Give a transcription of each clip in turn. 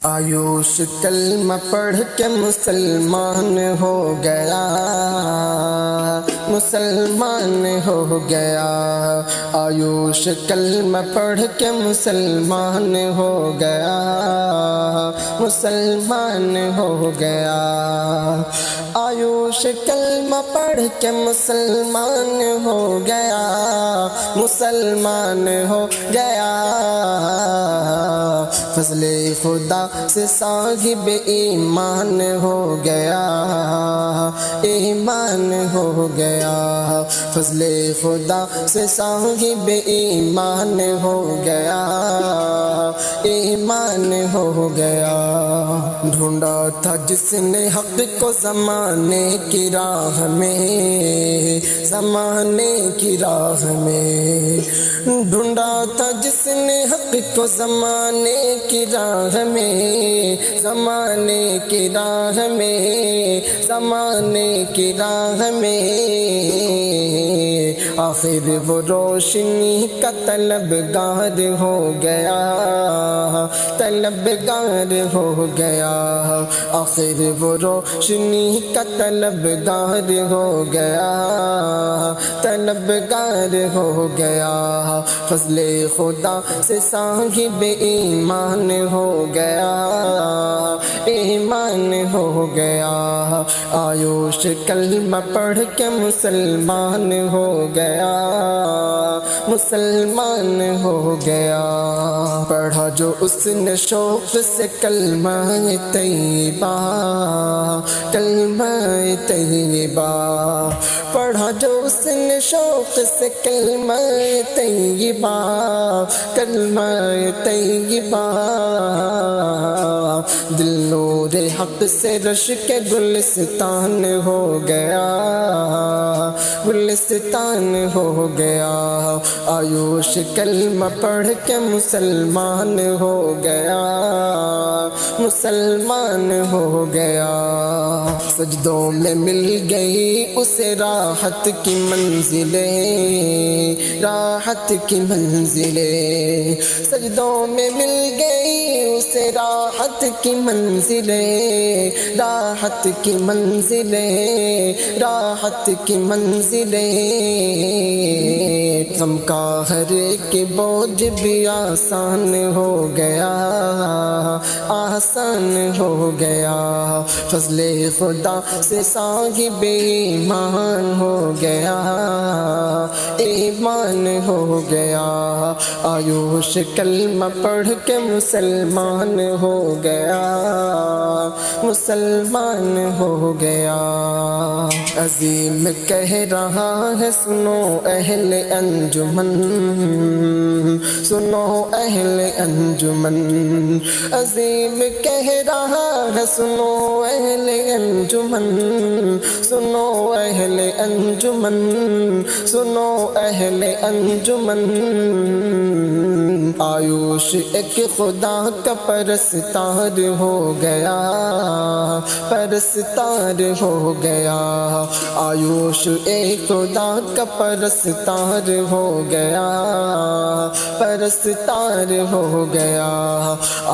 آیوش کلمہ پڑھ کے مسلمان ہو گیا، مسلمان ہو گیا۔ آیوش کلمہ پڑھ کے مسلمان ہو گیا، مسلمان ہو گیا۔ آیوش کلمہ پڑھ کے مسلمان ہو گیا، مسلمان ہو گیا۔ فضل خدا سے صاحب ایمان ہو گیا، ایمان ہو گیا۔ فضل خدا سے صاحب ایمان ہو گیا، ایمان ہو گیا۔ ڈھونڈا تھا جس نے حق کو زمانے کی راہ میں، زمانے کی راہ میں۔ ڈھونڈا تھا جس نے حق کو زمانے کی راہ میں، زمانے کی راہ میں، زمانے کی راہ میں۔ آخر وہ روشنی کا طلبگار ہو گیا، طلبگار ہو گیا۔ آخر وہ روشنی کا طلبگار ہو گیا، طلبگار ہو گیا۔ فضل خدا سے صاحب ایمان ہو گیا، ایمان ہو گیا۔ آیوش کلمہ پڑھ کے مسلمان ہو گیا، مسلمان ہو گیا۔ پڑھا جو اس نے شوق سے کلمہ طیبہ، کلمہ طیبہ۔ پڑھا جو اس نے شوق سے کلمہ طیبہ، کلمہ طیبہ۔ دل نور حق سے رش کے گلستان ہو گیا، گلستان ہو گیا۔ آیوش کلمہ پڑھ کے مسلمان ہو گیا، مسلمان ہو گیا۔ سجدوں میں مل گئی اسے راحت کی منزلیں، راحت کی منزلیں۔ سجدوں میں مل گئی اسے راحت کی منزلیں، راحت کی منزلیں، راحت کی منزلیں۔ غم کا ہر ایک بوجھ بھی آسان ہو گیا، آسان ہو گیا۔ فضل خدا سے صاحب ایمان ہو گیا، ایمان ہو گیا۔ آیوش کلمہ پڑھ کے مسلمان ہو گیا، مسلمان ہو گیا۔ عظیم کہہ رہا ہے سنو اہل انجمن، سنو اہل انجمن۔ عظیم کہہ رہا ہے سنو اہل انجمن، سنو اہل انجمن، سنو اہل انجمن۔ آیوش ایک خدا کا پرستار ہو گیا، پرستار ہو گیا۔ آیوش ایک خدا کا پرستار ہو گیا، پرستار ہو گیا۔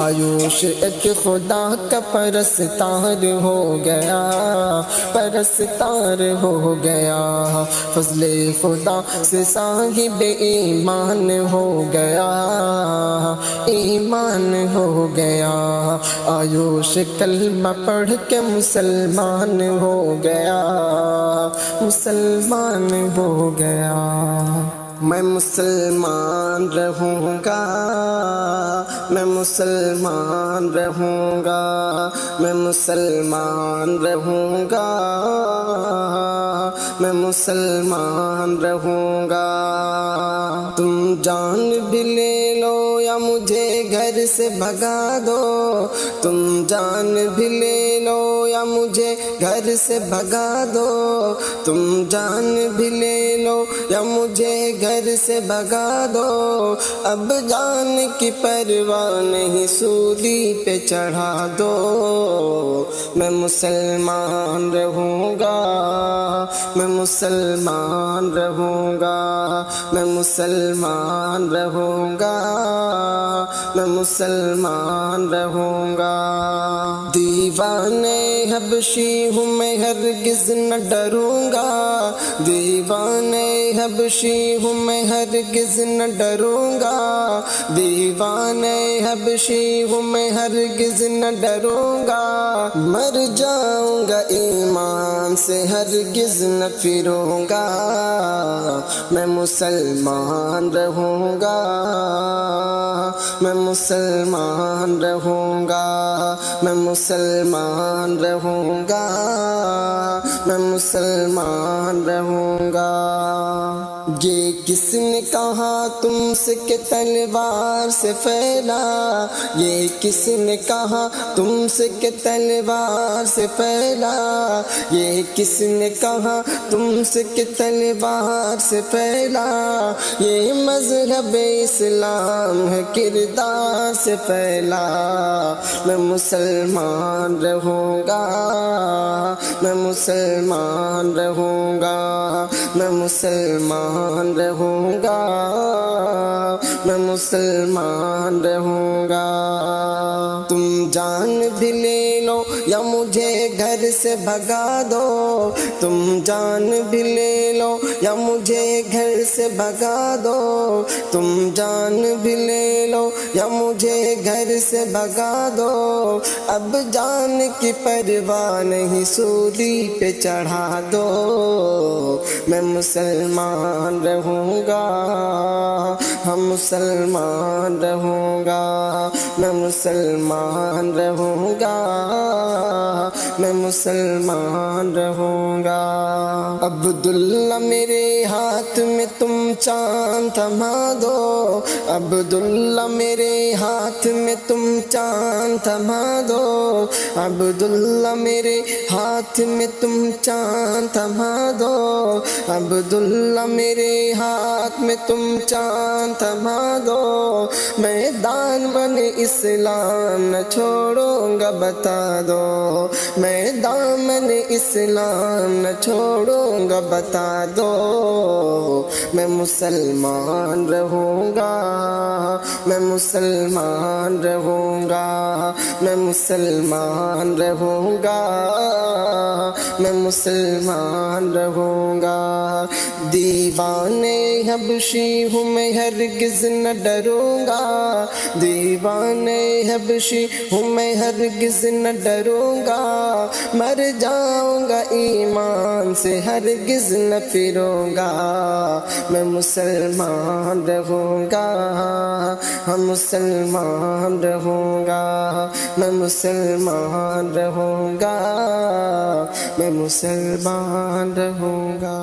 آیوش ایک خدا کا پرستار ہو گیا، پرستار ہو گیا۔ فضل خدا سے صاحب ایمان ہو گیا، ایمان ہو گیا۔ آیوش کلمہ پڑھ کے مسلمان ہو گیا، مسلمان ہو گیا۔ میں مسلمان رہوں گا، میں مسلمان رہوں گا، میں مسلمان رہوں گا، میں مسلمان رہوں گا۔ تم جان بھی لے لو یا مجھے گھر سے بھگا دو، تم جان بھی لے لو یا مجھے گھر سے بھگا دو، تم جان بھی لے لو یا مجھے گھر سے بھگا دو۔ اب جان کی پرواہ نہیں سولی پہ چڑھا دو۔ میں مسلمان رہوں گا، میں مسلمان رہوں گا، میں مسلمان رہوں گا، میں مسلمان رہوں گا۔ دیوانے حبشی ہوں میں ہرگز نہ ڈروں گا، دیوانے حبشی ہوں میں ہرگز نہ ڈروں گا، دیوانے حبشی ہوں میں ہرگز نہ ڈروں گا، مر جاؤں گا ایمان سے ہرگز نہ پھروں گا، میں مسلمان رہوں گا، میں مسلمان رہوں گا، میں مسلمان رہوں گا، میں مسلمان رہوں گا۔ یہ کس نے کہا تم سے کہ تلوار سے پھیلا، یہ کس نے کہا تم سے کہ تلوار سے پھیلا، یہ کس نے کہا تم سے کہ تلوار سے پھیلا، یہ مذہب اسلام ہے کردار سے پھیلا، میں مسلمان رہوں گا، میں مسلمان رہوں گا، میں مسلمان رہوں گا، میں مسلمان رہوں گا۔ تم جان بھی لے لو یا مجھے گھر سے بھگا دو، تم جان بھی لے لو یا مجھے گھر سے بھگا دو، تم جان بھی لے لو یا مجھے گھر سے بھگا دو، اب جان کی پرواہ نہیں سولی پہ چڑھا دو، میں مسلمان رہوں گا، ہم مسلمان رہوں گا، میں مسلمان رہوں گا، میں مسلمان رہوں گا۔ عبداللہ میرے ہاتھ میں تم چاند تھما دو، عبداللہ میرے ہاتھ میں تم چاند تھما دو، عبداللہ میرے ہاتھ میں تم چاند تھما دو، عبداللہ میرے ہاتھ میں تم چاند تھما دو، میں دامن اسلام نہ چھوڑوں گا بتا دو، میں دامن اسلام نہ چھوڑوں گا بتا دو، میں مسلمان رہوں گا، میں مسلمان رہوں گا، میں مسلمان رہوں گا، میں مسلمان رہوں گا۔ دیوانے حبشی ہوں میں ہرگز نہ ڈروں گا، دیوانے حبشی ہوں میں ہرگز نہ ڈروں گا، مر جاؤں گا ایمان سے ہرگز نہ پھروں گا، میں مسلمان رہوں گا، ہم مسلمان رہوں گا، میں مسلمان رہوں گا، میں مسلمان رہوں گا۔